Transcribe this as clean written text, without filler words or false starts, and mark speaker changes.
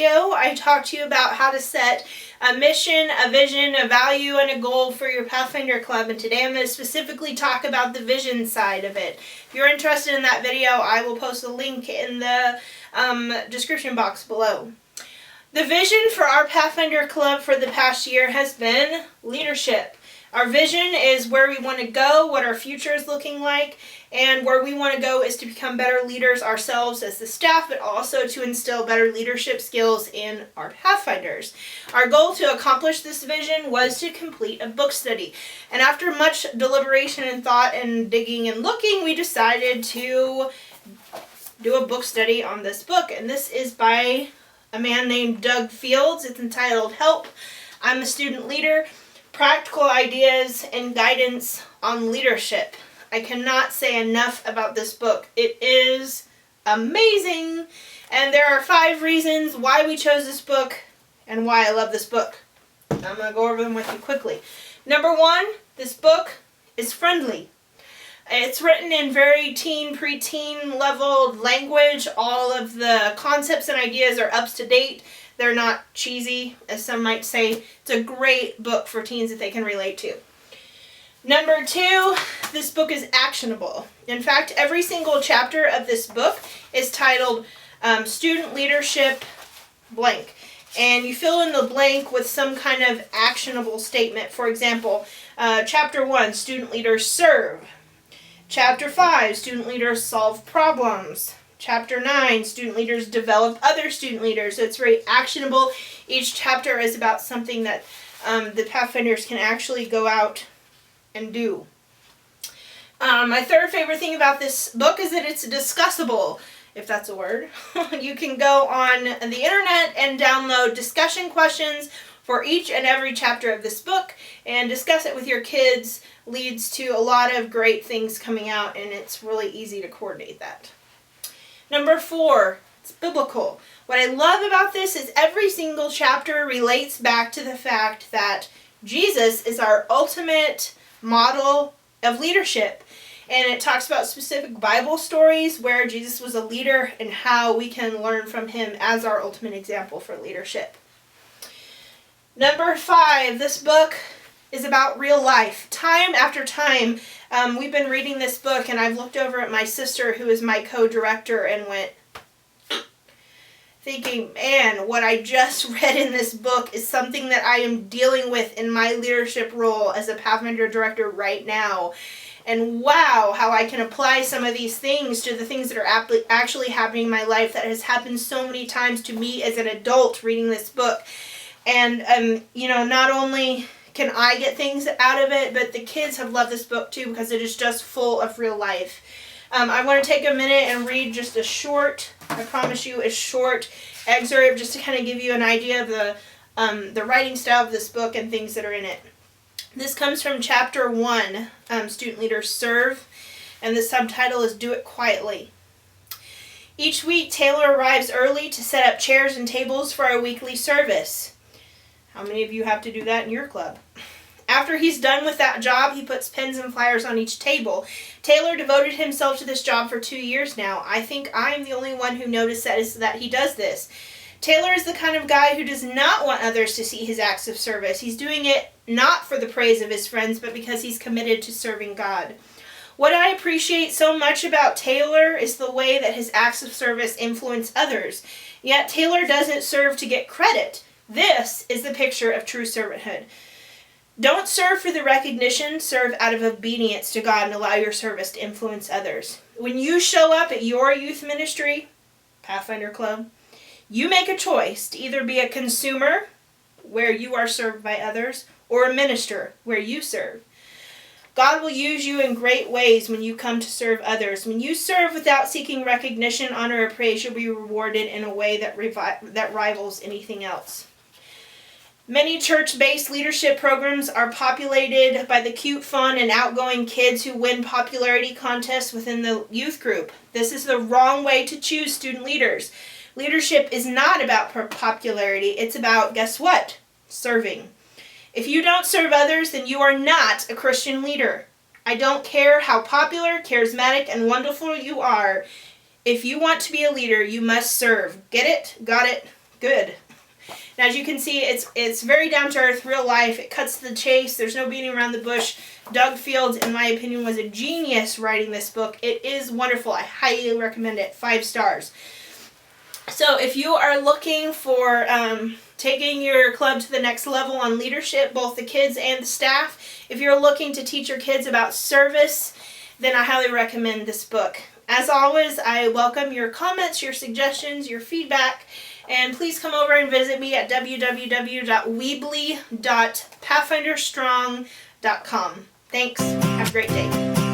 Speaker 1: video, I talked to you about how to set a mission, a vision, a value, and a goal for your Pathfinder Club. And today I'm going to specifically talk about the vision side of it. If you're interested in that video, I will post a link in the description box below. The vision for our Pathfinder Club for the past year has been leadership. Our vision is where we want to go, what our future is looking like, and where we want to go is to become better leaders ourselves as the staff, but also to instill better leadership skills in our Pathfinders. Our goal to accomplish this vision was to complete a book study. And after much deliberation and thought and digging and looking, we decided to do a book study on this book. And this is by a man named Doug Fields. It's entitled Help, I'm a Student Leader, Practical Ideas and Guidance on Leadership. I cannot say enough about this book. It is amazing. And there are 5 reasons why we chose this book and why I love this book. I'm going to go over them with you quickly. Number 1, this book is friendly. It's written in very teen, preteen level language. All of the concepts and ideas are up to date. They're not cheesy, as some might say. It's a great book for teens that they can relate to. Number 2, this book is actionable. In fact, every single chapter of this book is titled Student Leadership blank. And you fill in the blank with some kind of actionable statement. For example, Chapter 1, Student Leaders Serve. Chapter 5, Student Leaders Solve Problems. Chapter 9, Student Leaders Develop Other Student Leaders. So it's very actionable. Each chapter is about something that the Pathfinders can actually go out and do. My third favorite thing about this book is that it's discussable, if that's a word. You can go on the internet and download discussion questions for each and every chapter of this book and discuss it with your kids. Leads to a lot of great things coming out, and it's really easy to coordinate that. Number 4, it's biblical. What I love about this is every single chapter relates back to the fact that Jesus is our ultimate model of leadership. And it talks about specific Bible stories where Jesus was a leader and how we can learn from him as our ultimate example for leadership. Number 5, this book is about real life. Time after time, we've been reading this book, and I've looked over at my sister, who is my co-director, and went thinking, man, what I just read in this book is something that I am dealing with in my leadership role as a Pathfinder director right now. And wow, how I can apply some of these things to the things that are actually happening in my life that has happened so many times to me as an adult reading this book. And, not only can I get things out of it, but the kids have loved this book too because it is just full of real life. I want to take a minute and read just a short, I promise you, a short excerpt just to kind of give you an idea of the writing style of this book and things that are in it. This comes from Chapter 1, Student Leaders Serve, and the subtitle is Do It Quietly. Each week, Taylor arrives early to set up chairs and tables for our weekly service. How many of you have to do that in your club? After he's done with that job, he puts pens and flyers on each table. Taylor devoted himself to this job for 2 years now. I think I am the only one who noticed that he does this. Taylor is the kind of guy who does not want others to see his acts of service. He's doing it not for the praise of his friends, but because he's committed to serving God. What I appreciate so much about Taylor is the way that his acts of service influence others. Yet Taylor doesn't serve to get credit. This is the picture of true servanthood. Don't serve for the recognition, serve out of obedience to God and allow your service to influence others. When you show up at your youth ministry, Pathfinder Club, you make a choice to either be a consumer, where you are served by others, or a minister, where you serve. God will use you in great ways when you come to serve others. When you serve without seeking recognition, honor, or praise, you'll be rewarded in a way that rivals anything else. Many church-based leadership programs are populated by the cute, fun, and outgoing kids who win popularity contests within the youth group. This is the wrong way to choose student leaders. Leadership is not about popularity. It's about, guess what? Serving. If you don't serve others, then you are not a Christian leader. I don't care how popular, charismatic, and wonderful you are. If you want to be a leader, you must serve. Get it? Got it? good. And as you can see, it's very down to earth, real life. It cuts to the chase. There's no beating around the bush. Doug Fields, in my opinion, was a genius writing this book. It is wonderful. I highly recommend it. 5 stars. So if you are looking for taking your club to the next level on leadership, both the kids and the staff, if you're looking to teach your kids about service, then I highly recommend this book. As always, I welcome your comments, your suggestions, your feedback, and please come over and visit me at www.weebly.pathfinderstrong.com. Thanks. Have a great day.